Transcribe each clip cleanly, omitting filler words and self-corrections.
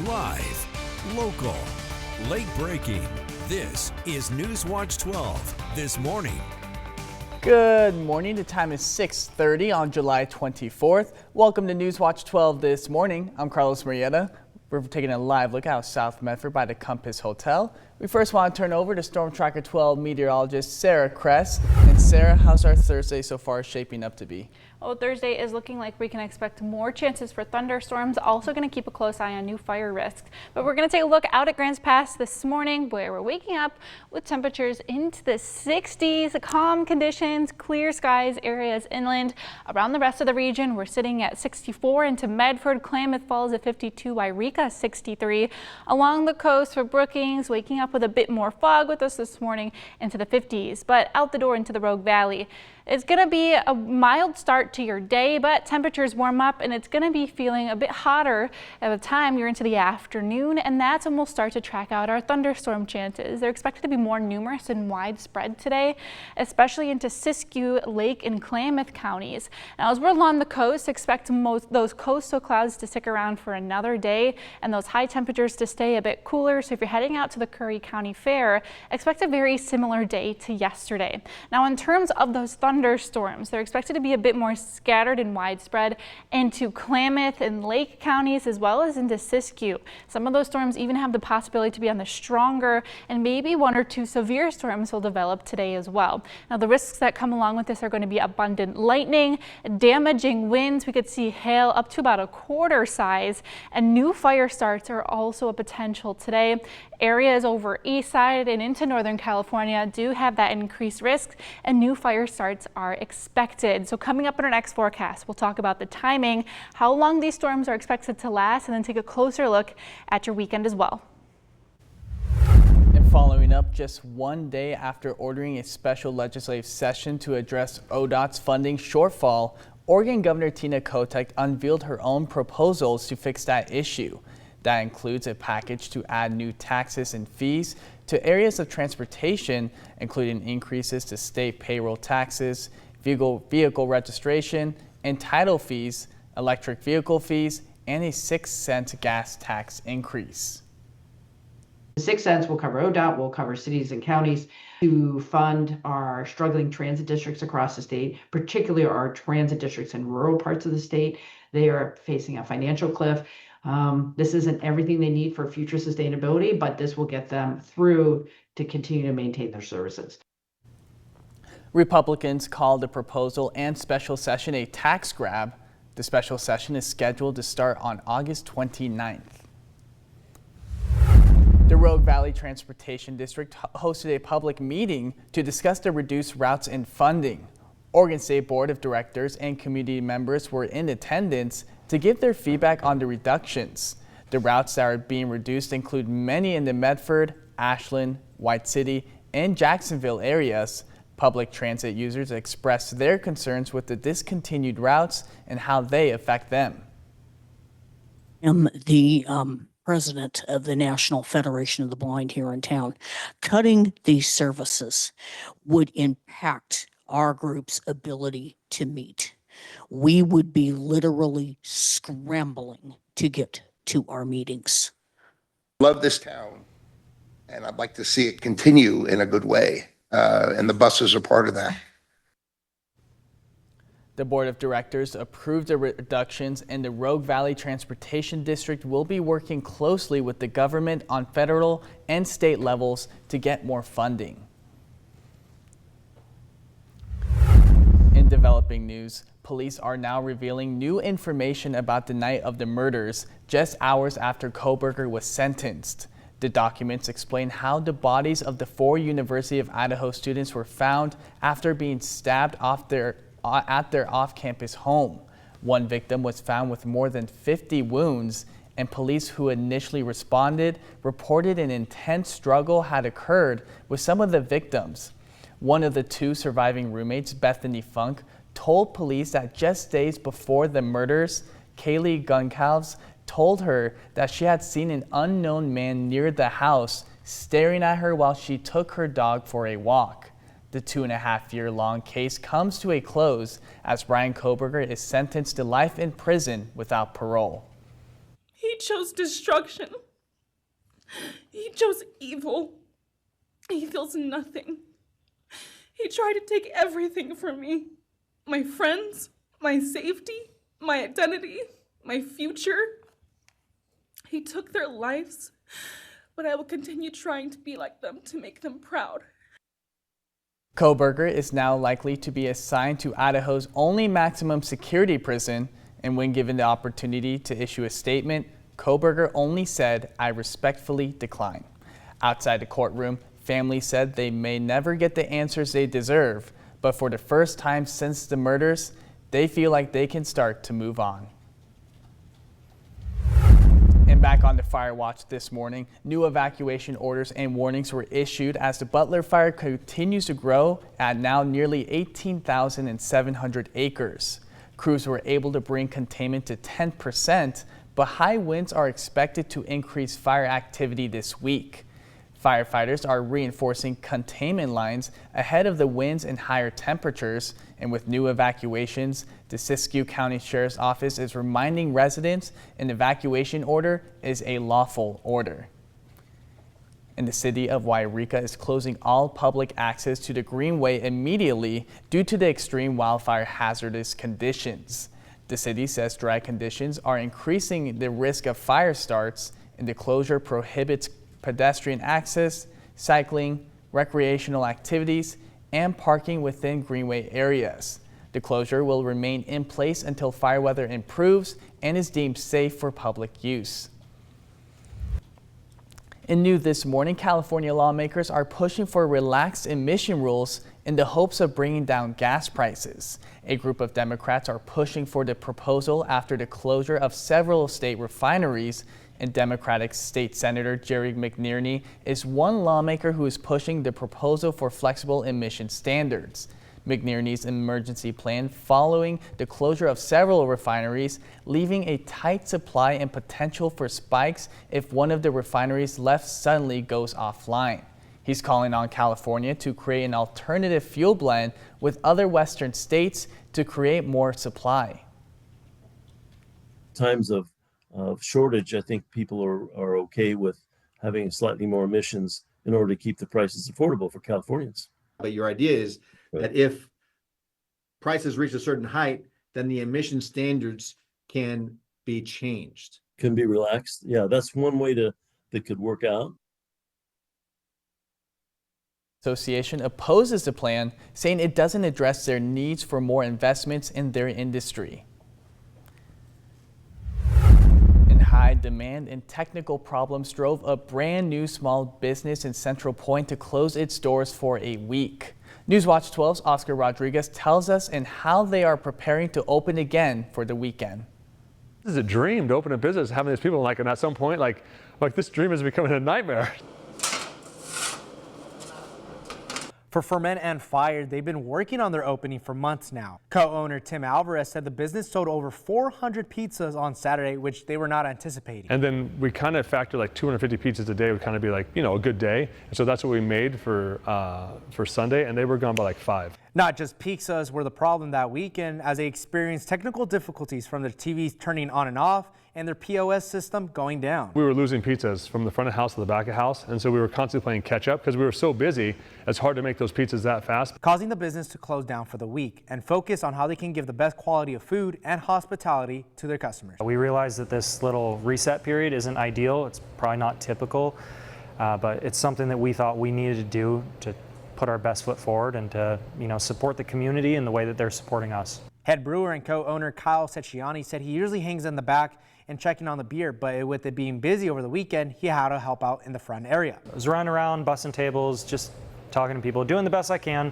Live, local, late breaking. This is Newswatch 12 this morning. Good morning. The time is 6:30 on July 24th. Welcome to Newswatch 12 this morning. I'm Carlos Marietta. We're taking a live look out South Medford by the Compass Hotel. We first want to turn over to Storm Tracker 12 meteorologist Sarah Kress. And Sarah, how's our Thursday so far shaping up to be? Well, Thursday is looking like we can expect more chances for thunderstorms. Also going to keep a close eye on new fire risks. But we're going to take a look out at Grants Pass this morning, where we're waking up with temperatures into the 60s, calm conditions, clear skies, areas inland. Around the rest of the region, we're sitting at 64 into Medford, Klamath Falls at 52, Yreka 63. Along the coast for Brookings, waking up with a bit more fog with us this morning into the 50s. But out the door into the Rogue Valley. It's going to be a mild start to your day, but temperatures warm up and it's going to be feeling a bit hotter at the time you're into the afternoon, and that's when we'll start to track out our thunderstorm chances. They're expected to be more numerous and widespread today, especially into Siskiyou, Lake, and Klamath counties. Now, as we're along the coast, expect those coastal clouds to stick around for another day and those high temperatures to stay a bit cooler. So if you're heading out to the Curry County Fair, expect a very similar day to yesterday. Now, in terms of those thunderstorms, they're expected to be a bit more scattered and widespread into Klamath and Lake counties, as well as into Siskiyou. Some of those storms even have the possibility to be on the stronger, and maybe one or two severe storms will develop today as well. Now, the risks that come along with this are going to be abundant lightning, damaging winds. We could see hail up to about a quarter size, and new fire starts are also a potential today. Areas over east side and into Northern California do have that increased risk, and new fire starts are expected. So coming up in our next forecast, we'll talk about the timing, how long these storms are expected to last, and then take a closer look at your weekend as well. And following up just one day after ordering a special legislative session to address ODOT's funding shortfall, Oregon Governor Tina Kotek unveiled her own proposals to fix that issue. That includes a package to add new taxes and fees to areas of transportation, including increases to state payroll taxes, vehicle registration and title fees, electric vehicle fees, and a 6-cent gas tax increase. The 6 cents will cover ODOT, will cover cities and counties to fund our struggling transit districts across the state, particularly our transit districts in rural parts of the state. They are facing a financial cliff. This isn't everything they need for future sustainability, but this will get them through to continue to maintain their services. Republicans called the proposal and special session a tax grab. The special session is scheduled to start on August 29th. The Rogue Valley Transportation District hosted a public meeting to discuss the reduced routes and funding. Oregon State Board of Directors and community members were in attendance to give their feedback on the reductions. The routes that are being reduced include many in the Medford, Ashland, White City, and Jacksonville areas. Public transit users expressed their concerns with the discontinued routes and how they affect them. I'm the president of the National Federation of the Blind here in town. Cutting these services would impact our group's ability to meet. We would be literally scrambling to get to our meetings. Love this town, and I'd like to see it continue in a good way, and the buses are part of that. The Board of Directors approved the reductions, and the Rogue Valley Transportation District will be working closely with the government on federal and state levels to get more funding. In developing news, police are now revealing new information about the night of the murders, just hours after Kohberger was sentenced. The documents explain how the bodies of the 4 University of Idaho students were found after being stabbed at their off-campus home. One victim was found with more than 50 wounds, and police who initially responded reported an intense struggle had occurred with some of the victims. One of the 2 surviving roommates, Bethany Funk, told police that just days before the murders, Kaylee Guncalves told her that she had seen an unknown man near the house staring at her while she took her dog for a walk. The 2.5-year-long case comes to a close as Brian Kohberger is sentenced to life in prison without parole. He chose destruction. He chose evil. He feels nothing. He tried to take everything from me. My friends, my safety, my identity, my future. He took their lives, but I will continue trying to be like them to make them proud. Kohberger is now likely to be assigned to Idaho's only maximum security prison, and when given the opportunity to issue a statement, Kohberger only said, "I respectfully decline." Outside the courtroom, families said they may never get the answers they deserve, but for the first time since the murders, they feel like they can start to move on. And back on the fire watch this morning, new evacuation orders and warnings were issued as the Butler fire continues to grow at now nearly 18,700 acres. Crews were able to bring containment to 10%, but high winds are expected to increase fire activity this week. Firefighters are reinforcing containment lines ahead of the winds and higher temperatures, and with new evacuations, the Siskiyou County Sheriff's Office is reminding residents an evacuation order is a lawful order. And the city of Wairika is closing all public access to the Greenway immediately due to the extreme wildfire hazardous conditions. The city says dry conditions are increasing the risk of fire starts, and the closure prohibits pedestrian access, cycling, recreational activities, and parking within Greenway areas. The closure will remain in place until fire weather improves and is deemed safe for public use. In news this morning, California lawmakers are pushing for relaxed emission rules in the hopes of bringing down gas prices. A group of Democrats are pushing for the proposal after the closure of several state refineries, and Democratic State Senator Jerry McNerney is one lawmaker who is pushing the proposal for flexible emission standards. McNerney's emergency plan following the closure of several refineries, leaving a tight supply and potential for spikes if one of the refineries left suddenly goes offline. He's calling on California to create an alternative fuel blend with other western states to create more supply. Times of shortage, I think people are okay with having slightly more emissions in order to keep the prices affordable for Californians. But your idea is that if prices reach a certain height, then the emission standards can be changed. Can be relaxed. Yeah, that's one way that could work out. Association opposes the plan, saying it doesn't address their needs for more investments in their industry. High demand and technical problems drove a brand new small business in Central Point to close its doors for a week. Newswatch 12's Oscar Rodriguez tells us and how they are preparing to open again for the weekend. This is a dream to open a business, having these people and at some point, like this dream is becoming a nightmare. For Ferment and Fire, they've been working on their opening for months now. Co-owner Tim Alvarez said the business sold over 400 pizzas on Saturday, which they were not anticipating. And then we kind of factor like 250 pizzas a day would kind of be like, a good day. And so that's what we made for Sunday, and they were gone by like 5. Not just pizzas were the problem that weekend, as they experienced technical difficulties from their TVs turning on and off and their POS system going down. We were losing pizzas from the front of the house to the back of the house, and so we were constantly playing catch up because we were so busy. It's hard to make those pizzas that fast. Causing the business to close down for the week and focus on how they can give the best quality of food and hospitality to their customers. We realize that this little reset period isn't ideal. It's probably not typical, but it's something that we thought we needed to do to put our best foot forward and to support the community in the way that they're supporting us. Head brewer and co-owner Kyle Secchiani said he usually hangs in the back and checking on the beer, but with it being busy over the weekend, he had to help out in the front area. I was running around, bussing tables, just talking to people, doing the best I can.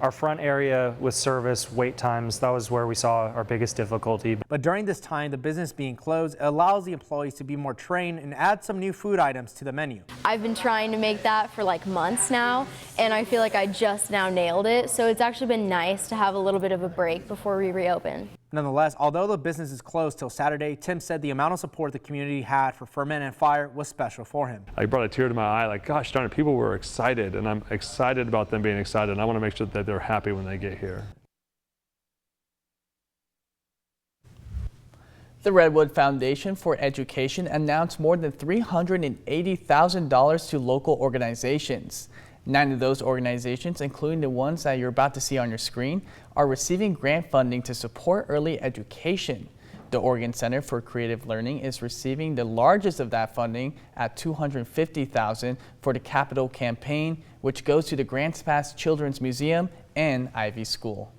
Our front area with service, wait times, that was where we saw our biggest difficulty. But during this time, the business being closed allows the employees to be more trained and add some new food items to the menu. I've been trying to make that for like months now, and I feel like I just now nailed it. So it's actually been nice to have a little bit of a break before we reopen. Nonetheless, although the business is closed till Saturday, Tim said the amount of support the community had for Ferment and Fire was special for him. I brought a tear to my eye, like, gosh darn it, people were excited, and I'm excited about them being excited, and I want to make sure that they're happy when they get here. The Redwood Foundation for Education announced more than $380,000 to local organizations. 9 of those organizations, including the ones that you're about to see on your screen, are receiving grant funding to support early education. The Oregon Center for Creative Learning is receiving the largest of that funding at $250,000 for the Capital Campaign, which goes to the Grants Pass Children's Museum and Ivy School.